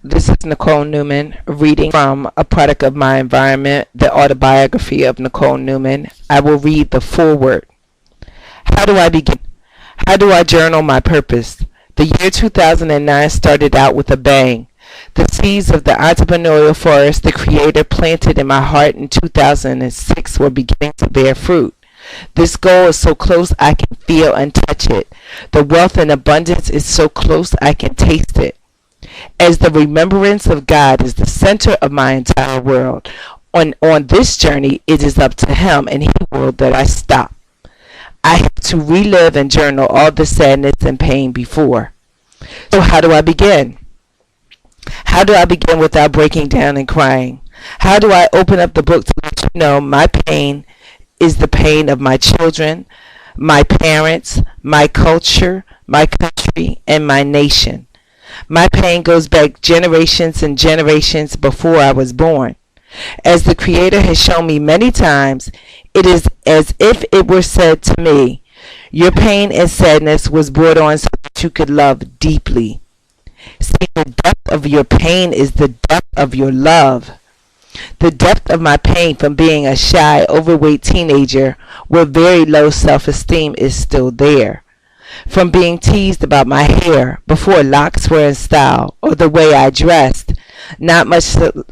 This is Nicole Newman reading from A Product of My Environment, the autobiography of Nicole Newman. I will read the foreword. How do I begin? How do I journal my purpose? The year 2009 started out with a bang. The seeds of the entrepreneurial forest the Creator planted in my heart in 2006 were beginning to bear fruit. This goal is so close I can feel and touch it. The wealth and abundance is so close I can taste it. As the remembrance of God is the center of my entire world, on this journey it is up to Him and He will that I stop. I have to relive and journal all the sadness and pain before. So how do I begin? How do I begin without breaking down and crying? How do I open up the book to let you know my pain is the pain of my children, my parents, my culture, my country, and my nation? My pain goes back generations and generations before I was born. As the Creator has shown me many times, it is as if it were said to me, your pain and sadness was brought on so that you could love deeply. See, the depth of your pain is the depth of your love. The depth of my pain from being a shy, overweight teenager with very low self-esteem is still there. From being teased about my hair before locks were in style or the way I dressed, not much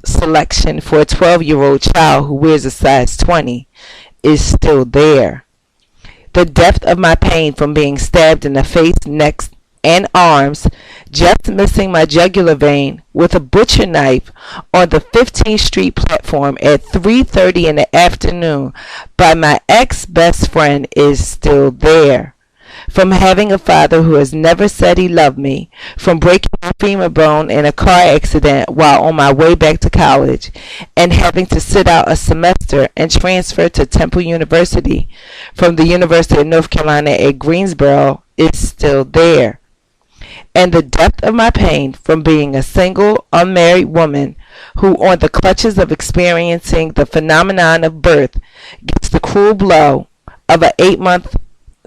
selection for a 12-year-old child who wears a size 20 is still there. The depth of my pain from being stabbed in the face, neck, and arms, just missing my jugular vein with a butcher knife on the 15th Street platform at 3:30 in the afternoon by my ex-best friend is still there. From having a father who has never said he loved me, from breaking my femur bone in a car accident while on my way back to college, and having to sit out a semester and transfer to Temple University from the University of North Carolina at Greensboro is still there. And the depth of my pain from being a single, unmarried woman who, on the clutches of experiencing the phenomenon of birth, gets the cruel blow of an 8-month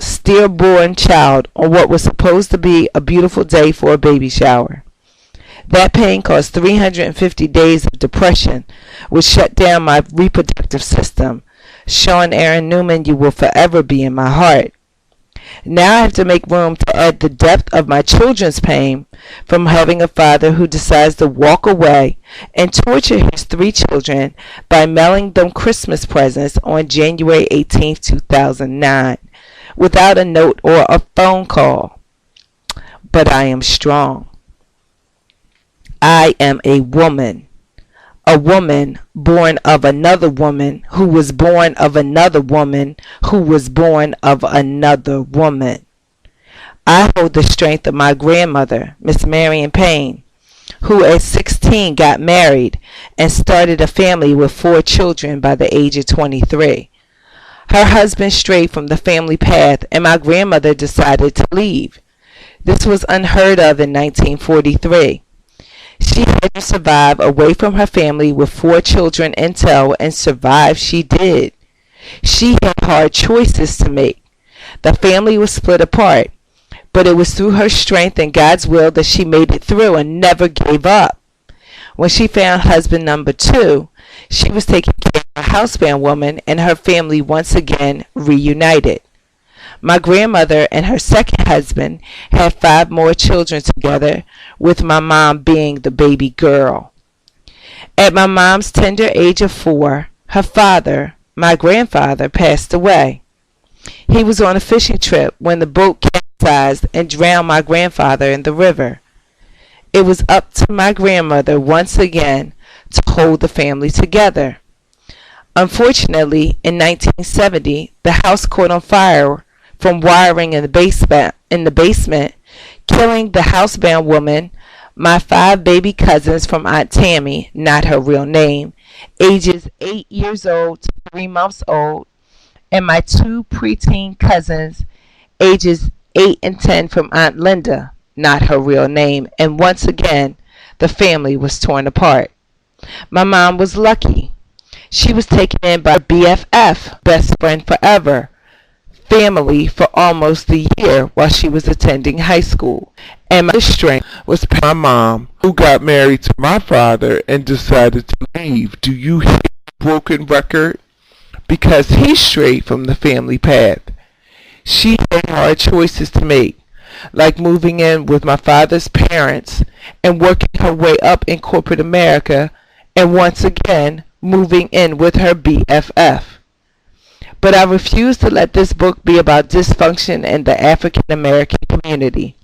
stillborn child on what was supposed to be a beautiful day for a baby shower. That pain caused 350 days of depression, which shut down my reproductive system. Sean Aaron Newman, you will forever be in my heart. Now I have to make room to add the depth of my children's pain from having a father who decides to walk away and torture his 3 children by mailing them Christmas presents on January 18, 2009. Without a note or a phone call. But I am strong. I am a woman born of another woman who was born of another woman who was born of another woman. I hold the strength of my grandmother, Miss Marion Payne, who at 16 got married and started a family with 4 children by the age of 23. Her husband strayed from the family path and my grandmother decided to leave. This was unheard of in 1943. She had to survive away from her family with 4 children in tow, and survive she did. She had hard choices to make. The family was split apart, but it was through her strength and God's will that she made it through and never gave up. When she found husband number 2, she was taking care of a housebound woman and her family once again reunited. My grandmother and her second husband had 5 more children together, with my mom being the baby girl. At my mom's tender age of 4, her father, my grandfather, passed away. He was on a fishing trip when the boat capsized and drowned my grandfather in the river. It was up to my grandmother once again to hold the family together. Unfortunately, in 1970, the house caught on fire from wiring in the basement, killing the housebound woman, my 5 baby cousins from Aunt Tammy, not her real name, ages 8 years old to 3 months old, and my 2 preteen cousins, ages 8 and 10 from Aunt Linda, not her real name, and once again, the family was torn apart. My mom was lucky. She was taken in by BFF, best friend forever, family for almost a year while she was attending high school, and my strength was my mom, who got married to my father and decided to leave. Do you hear a broken record? Because he strayed from the family path. She had hard choices to make, like moving in with my father's parents and working her way up in corporate America, and once again moving in with her BFF. But I refuse to let this book be about dysfunction in the African American community.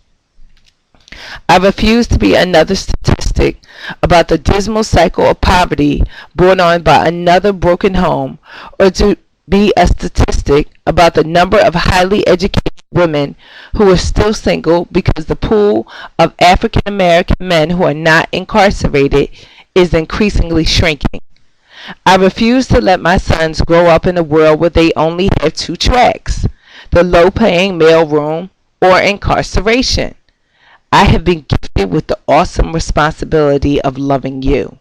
I refuse to be another statistic about the dismal cycle of poverty brought on by another broken home, or to be a statistic about the number of highly educated women who are still single because the pool of African American men who are not incarcerated is increasingly shrinking. I refuse to let my sons grow up in a world where they only have two tracks: the low paying mailroom or incarceration. I have been gifted with the awesome responsibility of loving you.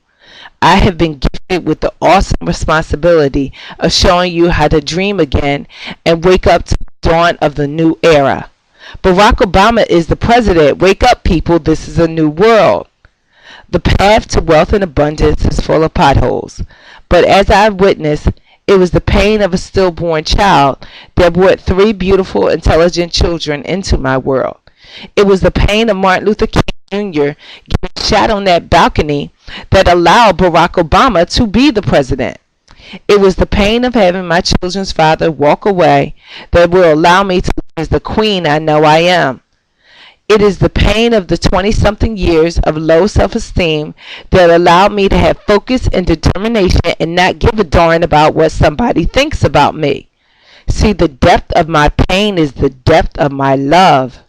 I have been gifted with the awesome responsibility of showing you how to dream again and wake up to the dawn of the new era. Barack Obama is the president. Wake up, people. This is a new world. The path to wealth and abundance is full of potholes. But as I've witnessed, it was the pain of a stillborn child that brought three beautiful, intelligent children into my world. It was the pain of Martin Luther King Jr. getting shot on that balcony that allowed Barack Obama to be the president. It was the pain of having my children's father walk away that will allow me to live as the queen I know I am. It is the pain of the 20-something years of low self-esteem that allowed me to have focus and determination and not give a darn about what somebody thinks about me. See, the depth of my pain is the depth of my love.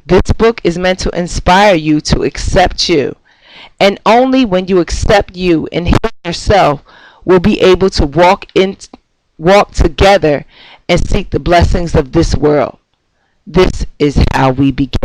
This book is meant to inspire you to accept you. And only when you accept you and heal yourself will be able to walk together and seek the blessings of this world. This is how we begin.